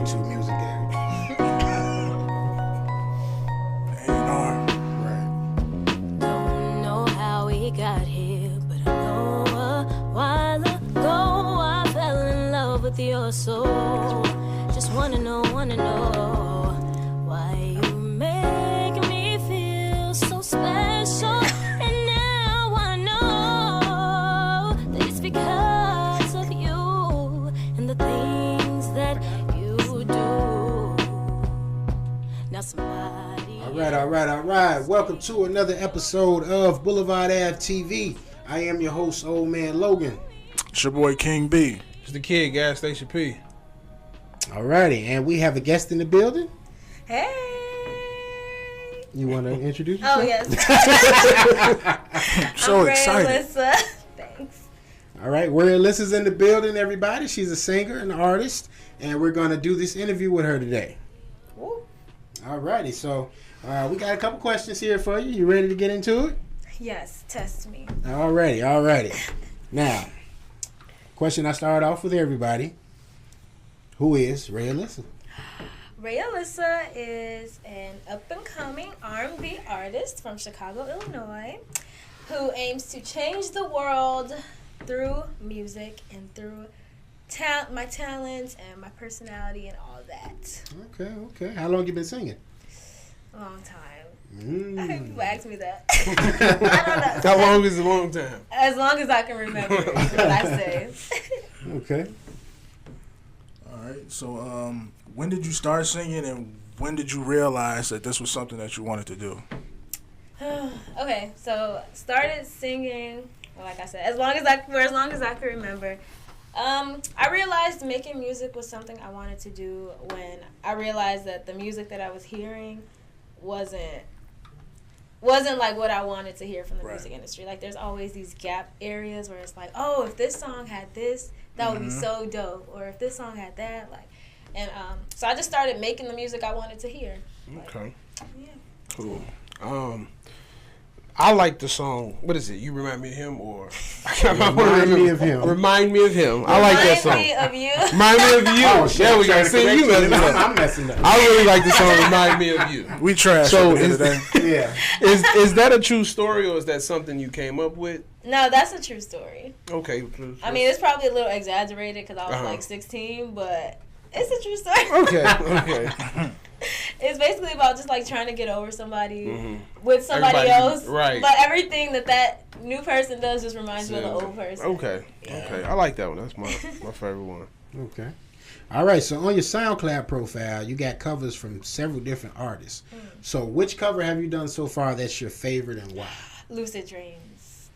go-to music area. Don't know how we got here, but I know a while ago I fell in love with your soul. Just wanna know why you make me feel so special. And now I know that it's because of you and the things that you do. Now somebody. All right. Welcome to another episode of Blvdave TV. I am your host, Old Man Logan. It's your boy King B. It's the kid, Gas Station P. Alrighty, and we have a guest in the building. Hey. You want to introduce yourself? Oh, yes. So I'm excited. Re Alissa. Thanks. All right, Re Alissa's in the building, everybody. She's a singer and artist, and we're going to do this interview with her today. Woo. Alrighty, so we got a couple questions here for you. You ready to get into it? Yes, test me. Alrighty. Now, question I start off with everybody. Who is Re Alissa? Re Alissa is an up-and-coming R&B artist from Chicago, Illinois, who aims to change the world through music and through my talents and my personality and all that. Okay. How long you been singing? A long time. I think people ask me that. I don't know. How long is a long time? As long as I can remember is what I say. Okay. All right. So, when did you start singing, and when did you realize that this was something that you wanted to do? Okay, so started singing. Well, like I said, as long as I can remember. I realized making music was something I wanted to do when I realized that the music that I was hearing wasn't like what I wanted to hear from the music industry. Like, there's always these gap areas where it's like, oh, if this song had this, that would be so dope. Or if this song had that, like, and so I just started making the music I wanted to hear. Okay. Yeah. Cool. I like the song. What is it? You Remind Me of Him, or Remind Me of Him. Remind Me of Him. I like that song. Remind me of you. Remind Me of You. Oh, shit, There we go. I'm See, you messing up. I'm messing up. I really like the song Remind Me of You. We trash So over here today. Yeah. Is that a true story, or is that something you came up with? No, that's a true story. Okay. I mean, it's probably a little exaggerated because I was like 16, but it's a true story. Okay. It's basically about just like trying to get over somebody with somebody Everybody- else. right. But everything that new person does just reminds you of the old person. Okay. Yeah. Okay. I like that one. That's my favorite one. Okay. All right, so on your SoundCloud profile, you got covers from several different artists. So which cover have you done so far that's your favorite and why? Lucid Dreams.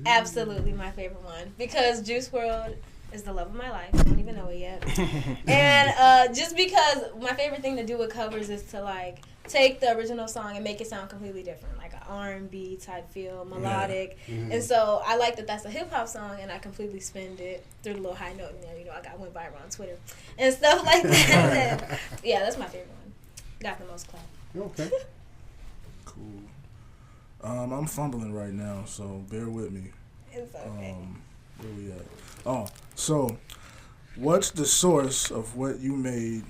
Absolutely my favorite one. Because Juice WRLD is the love of my life. I don't even know it yet. And just because my favorite thing to do with covers is to like take the original song and make it sound completely different, like an R&B type feel, melodic. And so I like that that's a hip hop song, and I completely spin it through the little high note in there. You know, I went viral on Twitter and stuff like that. Yeah, that's my favorite one. Got the most clout. Okay. Cool. I'm fumbling right now, so bear with me. It's okay. Where we at? Oh, so what's the source of what you made?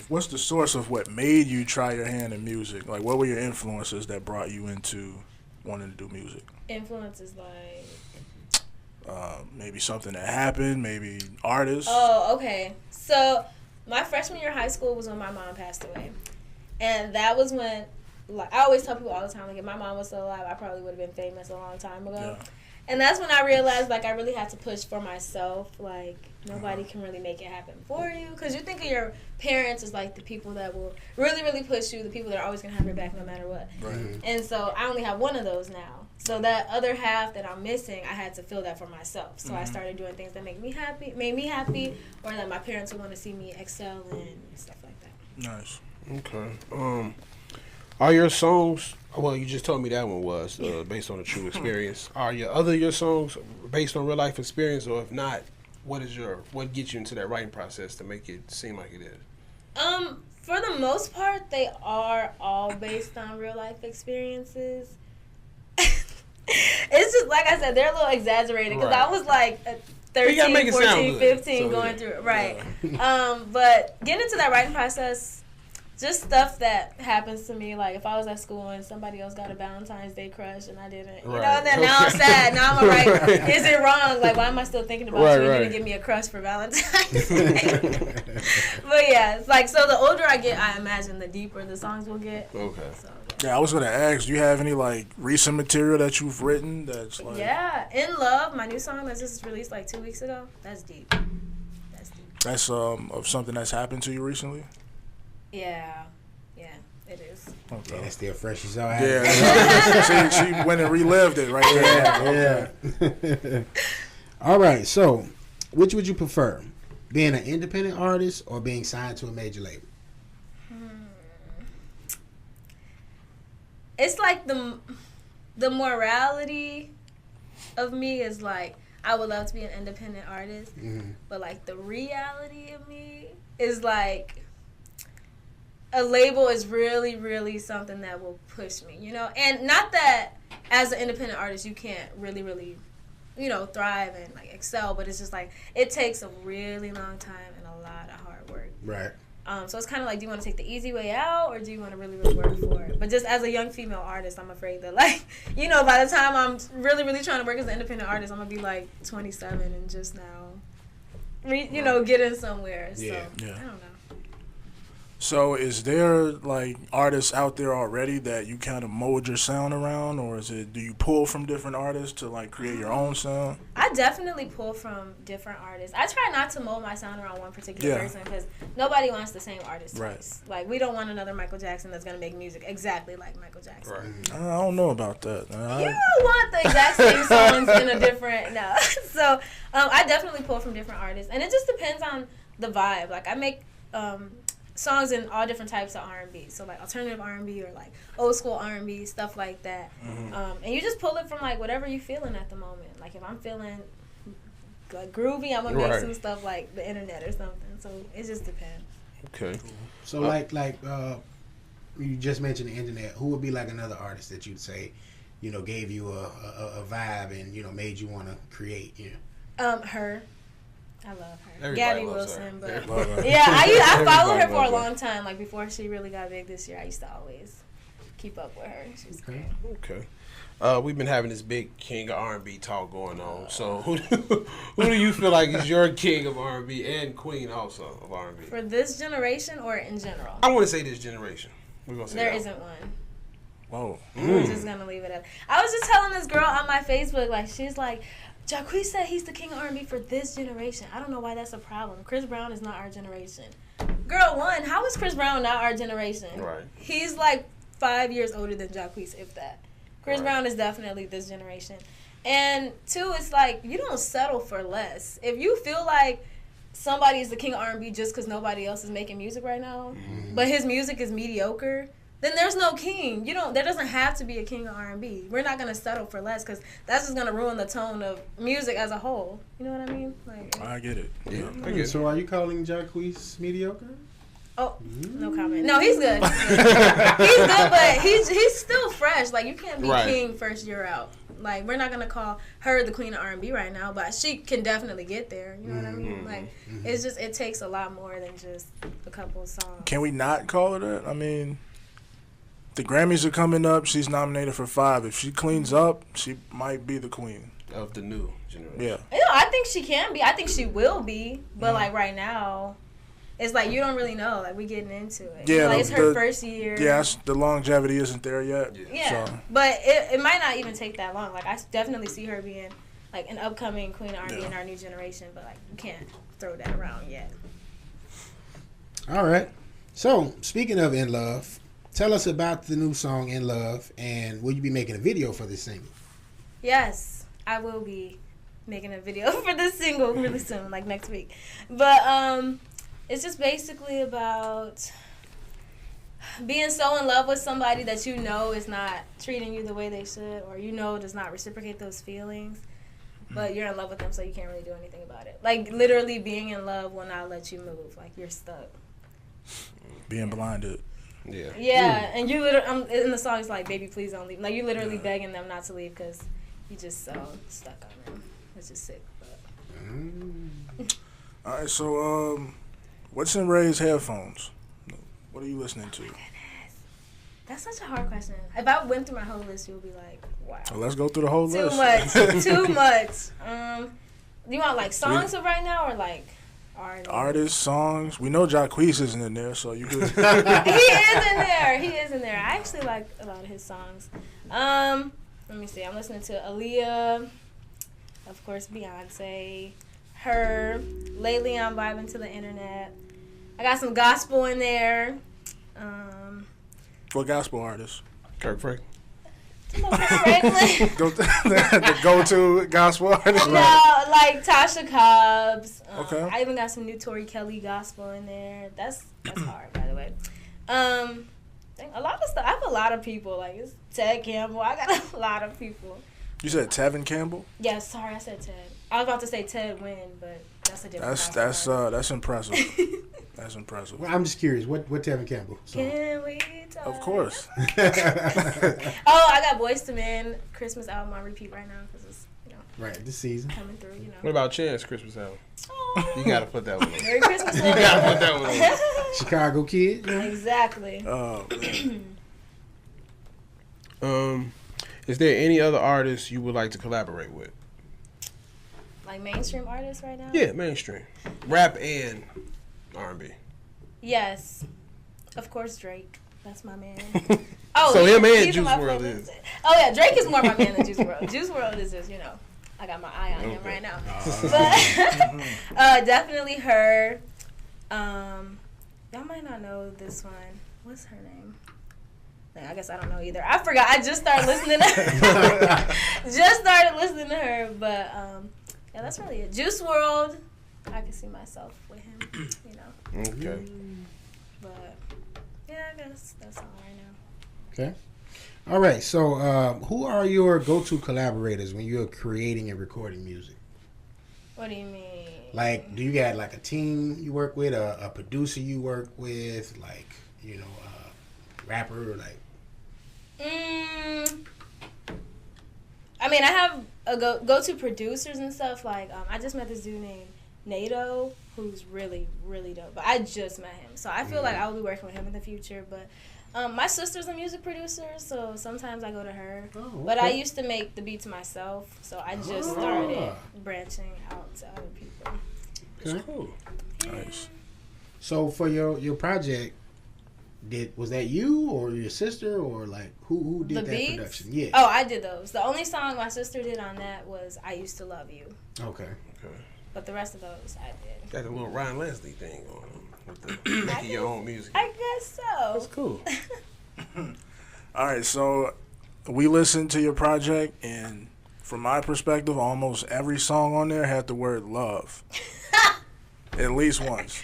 What's the source of what made you try your hand in music? Like, what were your influences that brought you into wanting to do music? Influences like... Maybe something that happened, maybe artists. Oh, okay. So my freshman year of high school was when my mom passed away. And that was when, like, I always tell people all the time, like, if my mom was still alive, I probably would have been famous a long time ago. Yeah. And that's when I realized, like, I really had to push for myself. Like, nobody can really make it happen for you. Because you think of your parents as, like, the people that will really, really push you, the people that are always going to have your back no matter what. Right. And so I only have one of those now. So that other half that I'm missing, I had to fill that for myself. So I started doing things that made me happy, or that my parents would want to see me excel in, stuff like that. Nice. Okay. Are your songs? Well, you just told me that one was based on a true experience. Are your songs based on real life experience, or if not, what gets you into that writing process to make it seem like it is? For the most part, they are all based on real life experiences. It's just like I said, they're a little exaggerated because Right. I was like 13, make it 14, sound good. 15 So, going yeah. through it. Right. But getting into that writing process, just stuff that happens to me, like if I was at school and somebody else got a Valentine's Day crush and I didn't, you know, then now I'm sad. Now I'm like, is it wrong? Like, why am I still thinking about you? You didn't give me a crush for Valentine's Day. But yeah, it's like, so the older I get, I imagine the deeper the songs will get. Okay. So, Yeah, I was gonna ask, do you have any like recent material that you've written that's like? yeah, In Love, my new song that just released like 2 weeks ago. That's deep. That's deep. That's of something that's happened to you recently. Yeah, it is. Okay. Yeah, that's still fresh as all. Yeah, she went and relived it right there. Yeah. All right. So, which would you prefer, being an independent artist or being signed to a major label? It's like the morality of me is like, I would love to be an independent artist, but like the reality of me is like, a label is really, really something that will push me, you know? And not that as an independent artist you can't really, really, you know, thrive and like excel, but it's just like, it takes a really long time and a lot of hard work. Right. So it's kind of like, do you want to take the easy way out or do you want to really, really work for it? But just as a young female artist, I'm afraid that, like, you know, by the time I'm really, really trying to work as an independent artist, I'm going to be like 27 and just now, you know, getting somewhere. So, Yeah. I don't know. So is there like artists out there already that you kind of mold your sound around, or do you pull from different artists to like create your own sound? I definitely pull from different artists. I try not to mold my sound around one particular person because nobody wants the same artist twice. Like, we don't want another Michael Jackson that's going to make music exactly like Michael Jackson. Right. I don't know about that. You don't want the exact same songs in a different, no. So I definitely pull from different artists. And it just depends on the vibe. Like, I make songs in all different types of R&B. So like alternative R&B or like old school R&B, stuff like that. And you just pull it from like whatever you feeling at the moment. Like if I'm feeling like groovy, I'm gonna make some stuff like the internet or something. So it just depends. Okay. So like you just mentioned the internet. Who would be like another artist that you'd say, you know, gave you a vibe and, you know, made you want to create? You know? Her. I love her. Everybody Gabby loves Wilson, her. but yeah, I followed her for a loves her. long time. Like before she really got big this year, I used to always keep up with her. She's great. Okay. We've been having this big king of R&B talk going on. So who do you feel like is your king of R&B and queen also of R&B? For this generation or in general? I want to say this generation. We're gonna say there that isn't one. Whoa. We're just gonna leave it at. I was just telling this girl on my Facebook, like she's like, Jacquees said he's the king of R&B for this generation. I don't know why that's a problem. Chris Brown is not our generation. Girl, one, how is Chris Brown not our generation? Right. He's like 5 years older than Jacquees, if that. Chris Brown is definitely this generation. And two, it's like, you don't settle for less. If you feel like somebody is the king of R&B just because nobody else is making music right now, but his music is mediocre, then there's no king. There doesn't have to be a king of R&B. We're not gonna settle for less because that's just gonna ruin the tone of music as a whole. You know what I mean? Like, I get it. Yeah, I get it. So are you calling Jacquees mediocre? oh, no comment. No, he's good. He's good, but he's still fresh. Like, you can't be king first year out. Like, we're not gonna call her the queen of R&B right now, but she can definitely get there. You know what I mean? Like, it's just, it takes a lot more than just a couple of songs. Can we not call her that? I mean, the Grammys are coming up. She's nominated for 5. If she cleans up, she might be the queen Of the new generation. Yeah. You know, I think she can be. I think she will be. But like right now, it's like you don't really know. Like we getting into it. Yeah, like it's her first year. Yeah, the longevity isn't there yet. Yeah, so. but it might not even take that long. Like I definitely see her being like an upcoming queen of R&B in our new generation. But like you can't throw that around yet. All right. So speaking of In Love, tell us about the new song In Love, and will you be making a video for this single? Yes, I will be making a video for this single really soon, like next week. But it's just basically about being so in love with somebody that you know is not treating you the way they should, or you know does not reciprocate those feelings, but you're in love with them, so you can't really do anything about it. Like literally being in love will not let you move. Like you're stuck. Being blinded. Yeah. Yeah, and you literally, in the song, it's like, baby, please don't leave. Like, you literally begging them not to leave because you just so stuck on them. It's just sick. But. All right, so what's in Ray's headphones? What are you listening to? That's such a hard question. If I went through my whole list, you'll be like, wow. Well, let's go through the whole Too list. much. Too much. You want like songs of right now or like artists? Artists, songs. We know Jacquees isn't in there, so you could. He is in there. He is in there. I actually like a lot of his songs. Let me see. I'm listening to Aaliyah, of course, Beyonce, her. Lately, I'm vibing to the internet. I got some gospel in there. What gospel artist? Kirk Franklin. Franklin. The go-to gospel artist. No, like Tasha Cobbs. Okay. I even got some new Tori Kelly gospel in there. That's hard, by the way. A lot of stuff. I have a lot of people. Like it's Ted Campbell. I got a lot of people. You said Tevin Campbell? Yes, sorry, I said Ted. I was about to say Ted Wynn, but that's a different. That's impressive. That's impressive. Well, I'm just curious. What Tevin Campbell? Can we talk? Of course. Oh, I got Boyz II Men Christmas album on repeat right now because it's right this season coming through. What about Chance Christmas album? Oh. You gotta put that one on. Merry Christmas. You gotta put that one on. Chicago Kid. Exactly. Oh man. Is there any other artists you would like to collaborate with? Like mainstream artists right now? Yeah, mainstream, rap and R&B. Yes, of course Drake. That's my man. Oh, so him and he's Juice my WRLD playlist. is. Oh yeah, Drake is more my man than Juice WRLD. Juice WRLD is just I got my eye on him right now. But definitely her. Y'all might not know this one. What's her name? I guess I don't know either. I forgot. I just started listening to her. But yeah, that's really it. Juice WRLD. I can see myself with him. Okay. But yeah, I guess that's all right now. Okay. All right. So, who are your go-to collaborators when you're creating and recording music? What do you mean? Like, do you got like a team you work with, a producer you work with, like rapper, or like? I mean, I have a go-to producers and stuff. Like, I just met this dude named NATO, who's really, really dope. But I just met him, so I feel like I will be working with him in the future. But my sister's a music producer, so sometimes I go to her. Oh, okay. But I used to make the beats myself, so I just started branching out to other people. Okay. Cool. Yeah. nice. So for your project, was that you or your sister, or like who did that beats? production? Yeah. Oh, I did those. The only song my sister did on that was "I Used to Love You." Okay. But the rest of those I did. Got a little Ryan Leslie thing on with the making your own music. I guess so. That's cool. All right, so we listened to your project, and from my perspective, almost every song on there had the word love. At least once.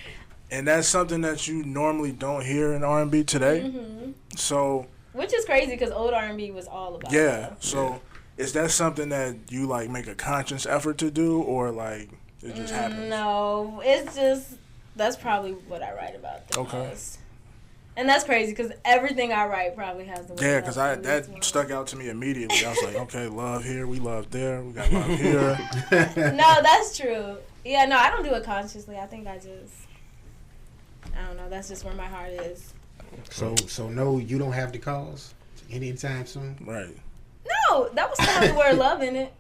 And that's something that you normally don't hear in R&B today. Mm-hmm. So, which is crazy because old R&B was all about love. So is that something that you like make a conscious effort to do, or like it just happens? No, it's just that's probably what I write about the most. And that's crazy because everything I write probably has the word Yeah, love because in that it. stuck out to me immediately. I was like, okay, love here, we love there, we got love here. No, that's true. Yeah, no, I don't do it consciously. I think I don't know. That's just where my heart is. So no, you don't have the calls anytime soon. Right. No, that would still have the word love in it.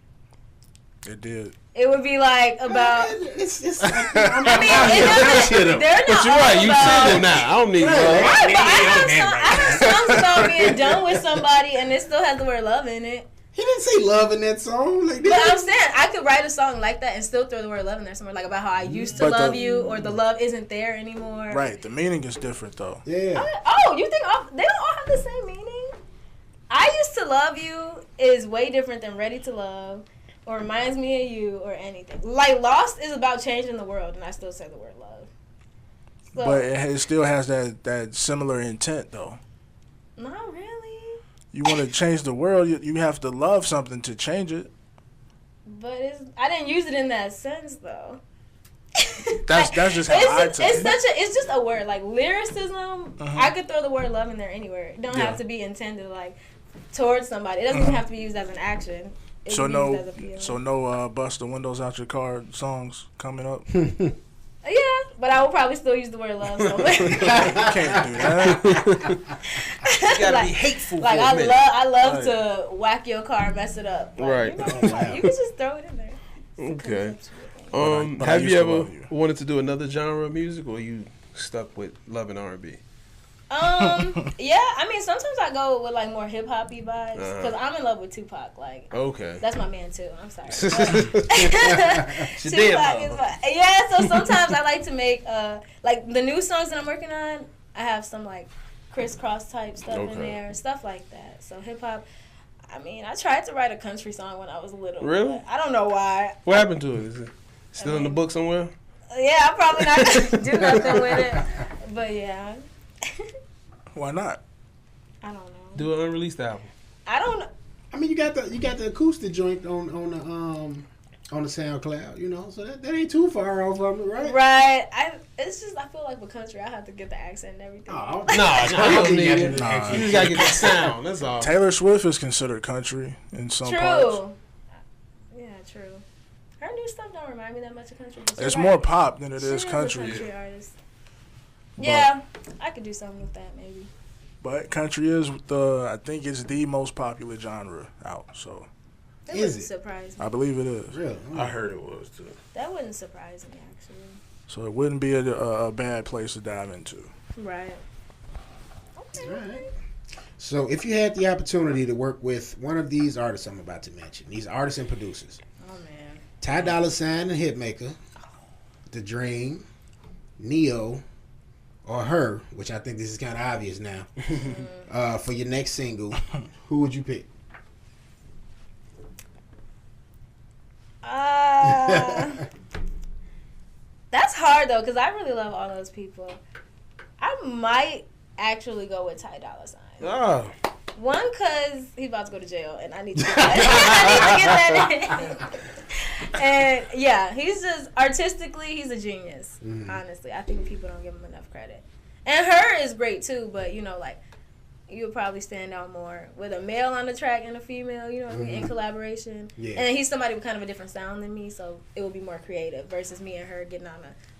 It did. It would be like about. It's I mean, it doesn't. They're not. But you're right. You single now. I don't need love. Right, but I have songs about being done with somebody, and it still has the word love in it. He didn't say love in that song. Like, But I'm saying I could write a song like that and still throw the word love in there somewhere, like about how I used to love you, or the love isn't there anymore. Right. The meaning is different though. Yeah. Oh, you think they don't all have the same meaning? I used to love you is way different than ready to love, or reminds me of you, or anything. Like Lost is about changing the world, and I still say the word love. So, But it still has that similar intent though. not really. You want to change the world, you have to love something to change it. But I didn't use it in that sense though. That's just how I take it. It's just a word. Like lyricism, I could throw the word love in there anywhere. It don't have to be intended like towards somebody. It doesn't even have to be used as an action. is So used no, as a PO. so no bust the windows out your car songs coming up. Yeah, but I will probably still use the word love. So. Can't do that. You gotta be hateful Like for a minute. I love Right. to whack your car and mess it up. Like, Right. You know, like, you can just throw it in there. Okay. But I Have used you to ever love you. wanted to do another genre of music, or you stuck with love and R&B? Yeah, I mean, sometimes I go with like more hip hoppy vibes because I'm in love with Tupac. Like, Okay. that's my man too. I'm sorry. She Tupac did is love. yeah. So sometimes I like to make like the new songs that I'm working on. I have some like crisscross type stuff in Okay. there, stuff like that. So hip hop. I mean, I tried to write a country song when I was little. Really? But I don't know why. What happened to it? Is it still in the book somewhere? Yeah, I'm probably not gonna do nothing with it. But yeah, Why not? I don't know. Do an unreleased album. I don't know. I mean, you got the acoustic joint on the SoundCloud, you know, so that ain't too far off of it, right? Right. It's just I feel like with country I have to get the accent and everything. Oh, No, you don't need it. Nah. You just gotta get the sound. That's all. Taylor Swift is considered country in some True. parts. Yeah, true. Her new stuff don't remind me that much of country. But It's you're more right. pop than it She is a country. country artist. But- Yeah, I could do something with that maybe. But country is I think it's the most popular genre out. So That Is wouldn't it? surprise me. I believe it is. Really? I heard it was too. That wouldn't surprise me actually. So it wouldn't be a bad place to dive into. Right. Okay. Right. So if you had the opportunity to work with one of these artists I'm about to mention, these artists and producers, Oh man. Ty Dolla $ign and Hitmaker, The Dream, Neo, or her, which I think this is kind of obvious now, for your next single, who would you pick? That's hard though, because I really love all those people. I might actually go with Ty Dolla $ign. Oh. One, because he's about to go to jail, and I need to get that, I need to get that in. And yeah, he's just artistically, he's a genius. Honestly, I think people don't give him enough credit. And her is great too, but you know, like you would probably stand out more with a male on the track and a female, you know what I mean, in collaboration. Yeah. And he's somebody with kind of a different sound than me, so it would be more creative versus me and her getting on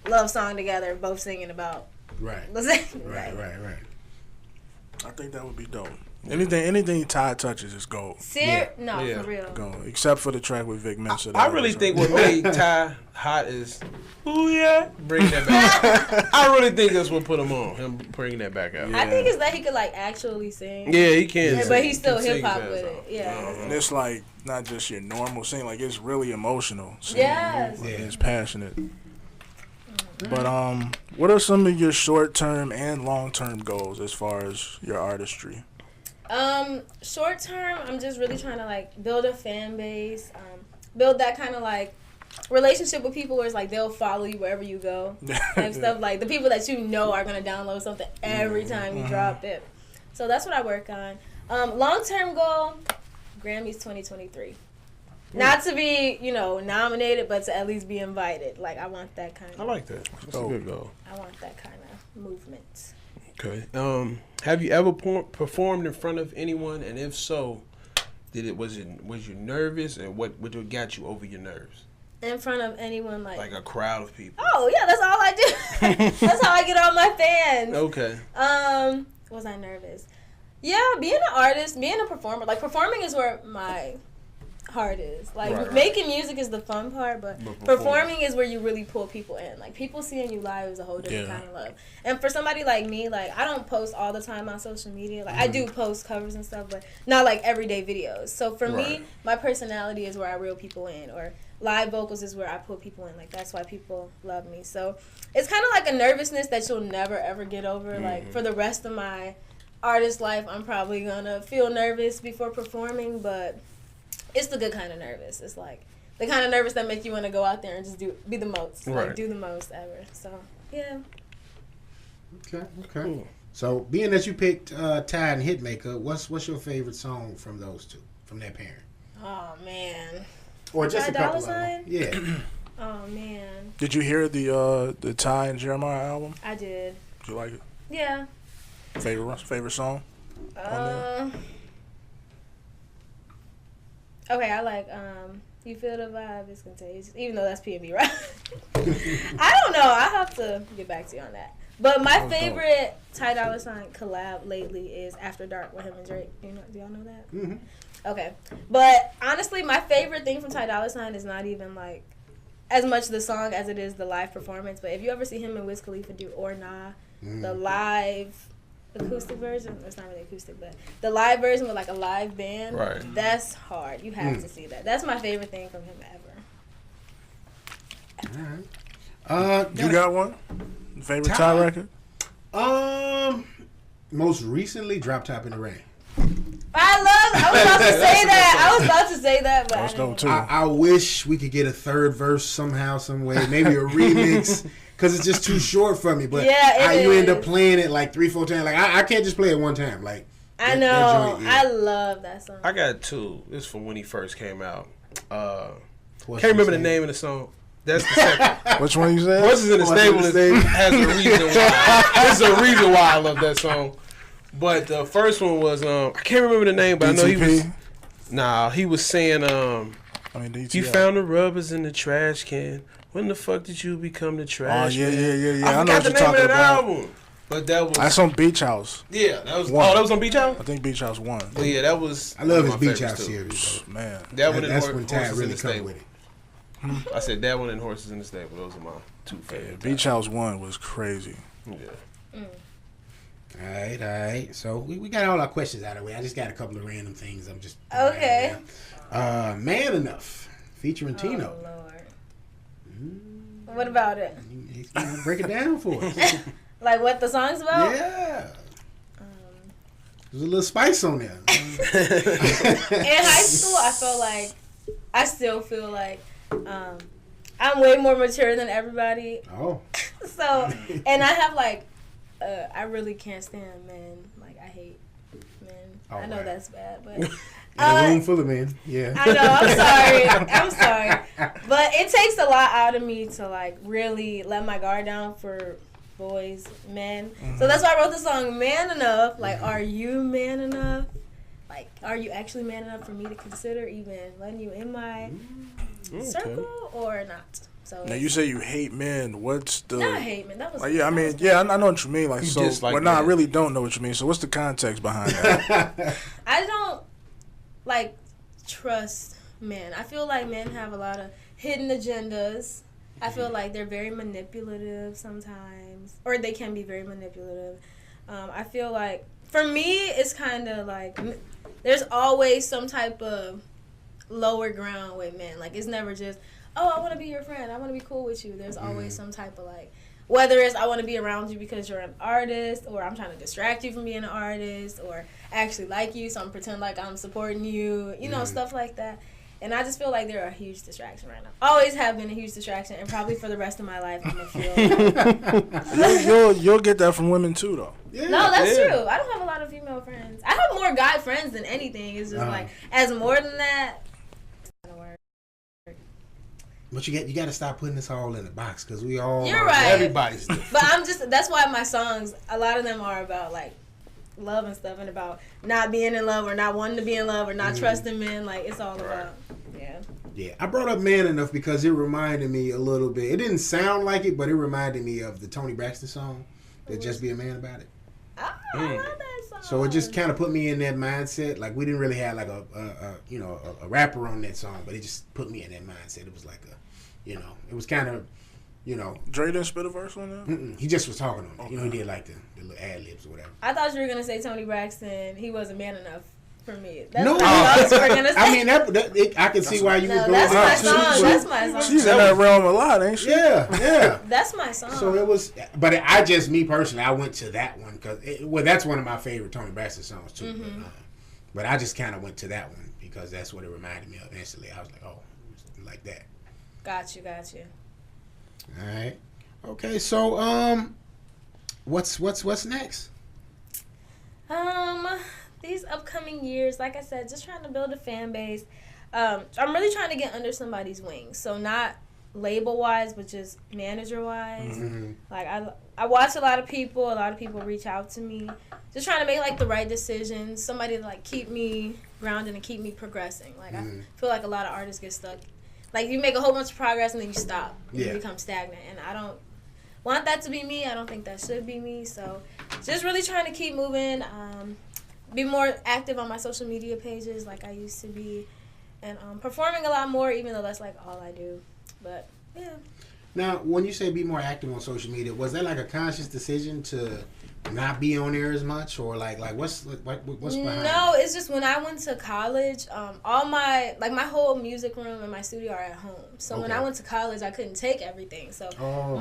a love song together, both singing about. Right. Right. Right. I think that would be dope. Anything Ty touches is gold. No, Yeah. for real. Gold. Except for the track with Vic Mensa. I really think what made Ty hot is, ooh yeah, bring that back. I really think that's what put him on. Him bringing that back out. I think it's that he could like actually sing. Yeah, he can. Yeah, sing. but he's still He can hip hop sing his with ass it. Yeah. And it's like not just your normal sing, like it's really emotional singing. Yes. Like, it's passionate. But what are some of your short term and long term goals as far as your artistry? Short term, I'm just really trying to like build a fan base, build that kind of like relationship with people where it's like they'll follow you wherever you go, type stuff. Like the people that you know are gonna download something every time you drop it. So that's what I work on. Long term goal, Grammys 2023. Not to be, nominated, but to at least be invited. Like I want that kind I of. like that. That's a good goal. I want that kind of movement. Okay. Have you ever performed in front of anyone, and if so, was you nervous, and what got you over your nerves? In front of anyone Like a crowd of people. Oh yeah, that's all I do. That's how I get all my fans. Okay. Was I nervous? Yeah, being an artist, being a performer, like performing is where my heart is. Like Right. making music is the fun part, but performing is where you really pull people in. Like people seeing you live is a whole different kind of love. And for somebody like me, like I don't post all the time on social media. Like I do post covers and stuff, but not like everyday videos. So for me, my personality is where I reel people in, or live vocals is where I put people in. Like that's why people love me. So it's kind of like a nervousness that you'll never ever get over. Like for the rest of my artist life, I'm probably gonna feel nervous before performing, but it's the good kind of nervous. It's like the kind of nervous that make you want to go out there and just be the most, like do the most ever. So yeah. Okay. Cool. So being that you picked Ty and Hitmaker, what's your favorite song from those two, from that pairing? Oh man. Or just a Ty couple Dolla of them? $ign? Yeah. Oh man. Did you hear the Ty and Jeremiah album? I did. Did you like it? Yeah. Favorite song? Okay, I like You Feel the Vibe, It's Contagious, even though that's P&B, right? I don't know. I have to get back to you on that. But my favorite Ty Dolla $ign collab lately is After Dark with him and Drake. Do y'all know that? Mm-hmm. Okay. But honestly, my favorite thing from Ty Dolla $ign is not even like as much the song as it is the live performance. But if you ever see him and Wiz Khalifa do Or Nah, the live acoustic version, it's not really acoustic, but the live version with like a live band, right? That's hard. You have to see that. That's my favorite thing from him ever. All right. You got one? Favorite Ty record? Most recently, Drop Top in the Rain. I was about to say that. I was about to say that, but That's dope too. I wish we could get a third verse somehow, some way, maybe a remix, because it's just too short for me. But yeah, you end up playing it like 3-4 times. Like I can't just play it one time. Like I know, I love that song. I got two. This is from when he first came out. Can't remember the name of the song. That's the second. Which one you said? Horses in the Stable has a reason why. There's a reason why I love that song. But the first one was I can't remember the name, but I know he was. Nah, he was saying you found the rubbers in the trash can. When the fuck did you become the trash? Oh yeah. I know what you're talking about. Album. But that was that's on Beach House. Yeah, that was. One. Oh, that was on Beach House. I think Beach House 1. But yeah, that was. I love his Beach House series, man. That one that's and when Ty really come with it. I said that one and Horses in the Stable. Those are my two favorites. Beach House 1 was crazy. Yeah. All right. So we got all our questions out of the way. I just got a couple of random things. I'm just okay. Man Enough featuring Tino. Lord. What about it? Break it down for us. Like what the song's about? Yeah. There's a little spice on there. In high school, I still feel like I'm way more mature than everybody. Oh. So, and I have like, I really can't stand men. Like, I hate men. I know that's bad, but. In a room full of men, yeah. I know, I'm sorry. But it takes a lot out of me to, like, really let my guard down for boys, men. Mm-hmm. So that's why I wrote the song, Man Enough. Like, are you man enough? Like, are you actually man enough for me to consider even letting you in my circle or not? So now, you say you hate men. What's the... Not hate men. That was... Like, yeah, I mean, I know what you mean. Like, so, but I really don't know what you mean. So what's the context behind that? I don't... like trust men. I feel like men have a lot of hidden agendas. I feel like they're very manipulative sometimes, or they can be very manipulative. I feel like for me, it's kind of like there's always some type of lower ground with men. Like it's never just, oh, I want to be your friend, I want to be cool with you. There's always some type of like, whether it's I want to be around you because you're an artist, or I'm trying to distract you from being an artist, or I actually like you, so I'm pretend like I'm supporting you, you know, stuff like that. And I just feel like they're a huge distraction right now. Always have been a huge distraction, and probably for the rest of my life, I'm gonna feel. You'll get that from women too, though. Yeah. No, that's true. I don't have a lot of female friends. I have more guy friends than anything. It's just like as more than that. But you got to stop putting this all in the box because we all. You're right. Everybody's different. But that's why my songs, a lot of them are about like love and stuff, and about not being in love or not wanting to be in love or not trusting men. Like it's all about, Yeah, I brought up Man Enough because it reminded me a little bit. It didn't sound like it, but it reminded me of the Tony Braxton song, Just Be a Man About It. Oh, I love that song. So it just kind of put me in that mindset. Like we didn't really have like a rapper on that song, but it just put me in that mindset. It was like it was kind of, Dre didn't spit a verse on that? He just was talking on it. Okay. He did like the little ad libs or whatever. I thought you were gonna say Tony Braxton. He wasn't man enough for me. That's no, what I thought you were gonna say. I mean I can see why you would go. That's my song. That's my song. She's in that realm a lot, ain't she? Yeah. That's my song. So it was, but me personally, I went to that one because that's one of my favorite Tony Braxton songs too. Mm-hmm. But I just kind of went to that one because that's what it reminded me of instantly. I was like, oh, like that. Got you. All right. Okay. So what's next? These upcoming years, like I said, just trying to build a fan base. I'm really trying to get under somebody's wings. So not label wise, but just manager wise. Mm-hmm. Like I watch a lot of people. A lot of people reach out to me, just trying to make like the right decisions. Somebody to like keep me grounded and keep me progressing. Like I feel like a lot of artists get stuck. Like you make a whole bunch of progress and then you stop. You become stagnant, and I don't want that to be me. I don't think that should be me. So just really trying to keep moving. Be more active on my social media pages like I used to be, and performing a lot more, even though that's like all I do. But yeah. Now, when you say be more active on social media, was that like a conscious decision to not be on there as much, or like what's behind? No, it's just when I went to college, all my whole music room and my studio are at home. So when I went to college, I couldn't take everything. So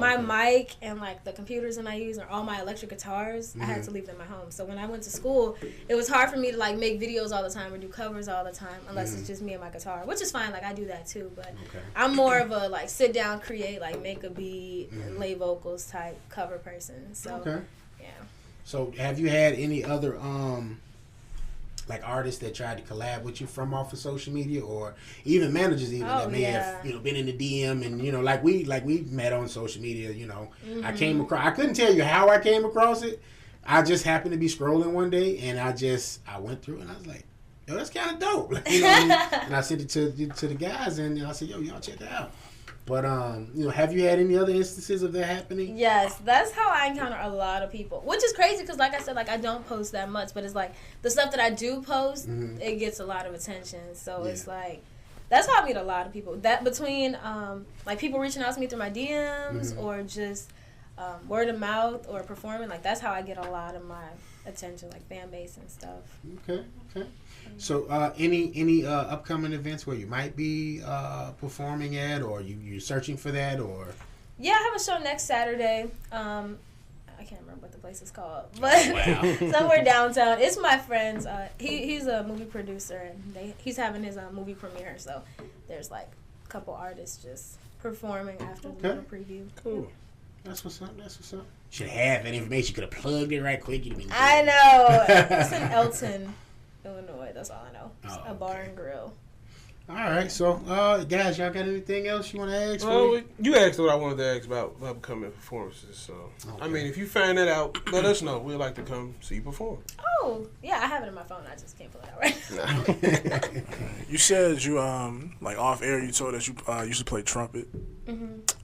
my mic and like the computers that I use are all my electric guitars. I had to leave them at home. So when I went to school, it was hard for me to like make videos all the time or do covers all the time unless it's just me and my guitar, which is fine. Like I do that too, but I'm more of a like sit down, create, like make a beat, lay vocals type cover person. So yeah. So have you had any other like artists that tried to collab with you from off of social media, or even managers that may have been in the DM and like we met on social media, I came across, I couldn't tell you how I came across it. I just happened to be scrolling one day and I went through and I was like, yo, that's kind of dope. And I sent it to the guys and I said, yo, y'all check that out. But, have you had any other instances of that happening? Yes, that's how I encounter a lot of people, which is crazy because, like I said, like I don't post that much, but it's like the stuff that I do post, it gets a lot of attention. So it's like, that's how I meet a lot of people. That between, like people reaching out to me through my DMs or just word of mouth or performing, like that's how I get a lot of my attention, like fan base and stuff. Okay. So, any upcoming events where you might be performing at, or you're searching for that, or? Yeah, I have a show next Saturday. I can't remember what the place is called, but somewhere downtown. It's my friend's. He's a movie producer, and he's having his movie premiere. So there's like a couple artists just performing after the little preview. Cool. That's what's up. Should have that information. You could have plugged it right quick. I know. It's in Elton, Illinois. That's all I know. It's a bar and grill. All right. So, guys, y'all got anything else you want to ask? You asked what I wanted to ask about upcoming performances. So, I mean, if you find that out, let us know. We'd like to come see you perform. Oh, yeah. I have it in my phone. I just can't pull it out right now. You said you like off air. You told us you used to play trumpet.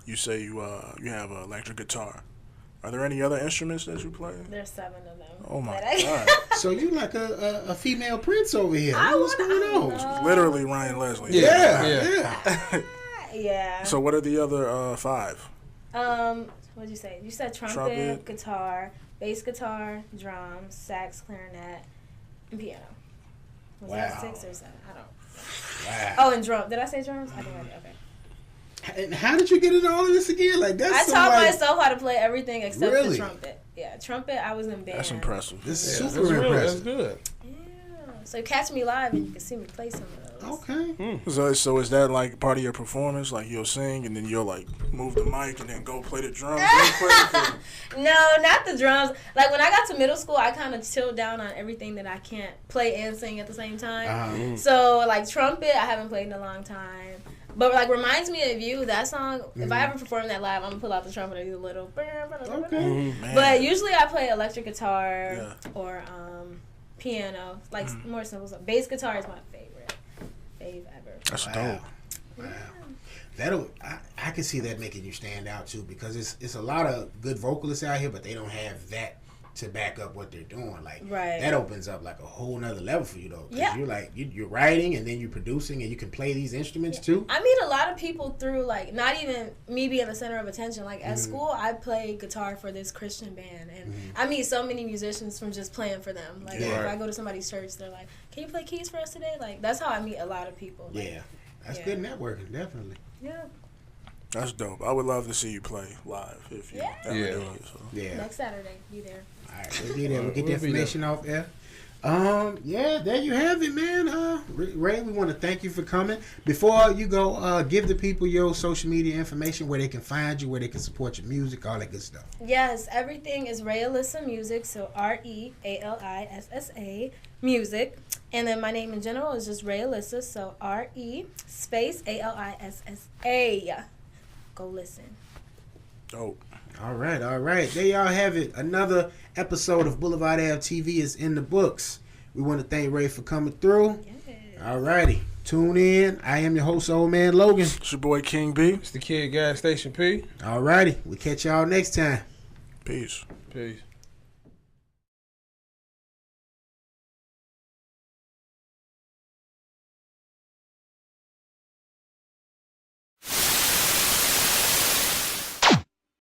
You say you have an electric guitar. Are there any other instruments that you play? There's 7 of them. Oh my God! So you like a female Prince over here? What's going on? Literally Ryan Leslie. Yeah. So what are the other 5? What'd you say? You said trumpet, guitar, bass guitar, drums, sax, clarinet, and piano. Was that 6 or 7? I don't know. Wow. Oh, and drum. Did I say drums? I think I did. Okay. And how did you get into all of this again? Like that's I taught myself how to play everything except the trumpet. Yeah, trumpet. I was in band. That's impressive. This is super impressive. That's good. Yeah. So catch me live and you can see me play some of those. Okay. So is that like part of your performance? Like you'll sing and then you'll like move the mic and then go play the drums real quick? No, not the drums. Like when I got to middle school, I kind of chilled down on everything that I can't play and sing at the same time. So like trumpet, I haven't played in a long time. But like reminds me of you, that song. If I ever perform that live, I'm gonna pull out the trumpet and do a little. Okay. But usually I play electric guitar or piano, like more simple stuff. Bass guitar is my fave ever. That's dope. Wow. I can see that making you stand out too, because it's a lot of good vocalists out here, but they don't have that to back up what they're doing. Like that opens up like a whole nother level for you though. Cause you're like you're writing and then you're producing and you can play these instruments too. I meet a lot of people through like not even me being the center of attention. Like at school I play guitar for this Christian band and I meet so many musicians from just playing for them. Like if I go to somebody's church, they're like, "Can you play keys for us today?" Like that's how I meet a lot of people. Like, that's good networking, definitely. Yeah. That's dope. I would love to see you play live if you ever do it. So. Next Saturday, be there. All right, we'll be there. We'll get the information off there. There you have it, man. Ray, we want to thank you for coming. Before you go, give the people your social media information, where they can find you, where they can support your music, all that good stuff. Yes, everything is Re Alissa Music, so ReAlissa Music. And then my name in general is just Re Alissa, so RE space ALISSA. Go listen. Dope. All right. There y'all have it. Another episode of Blvdave TV is in the books. We want to thank Ray for coming through. Yes. All righty. Tune in. I am your host, Old Man Logan. It's your boy King B. It's the Kid Gas Station P. All righty. We'll catch y'all next time. Peace. Peace.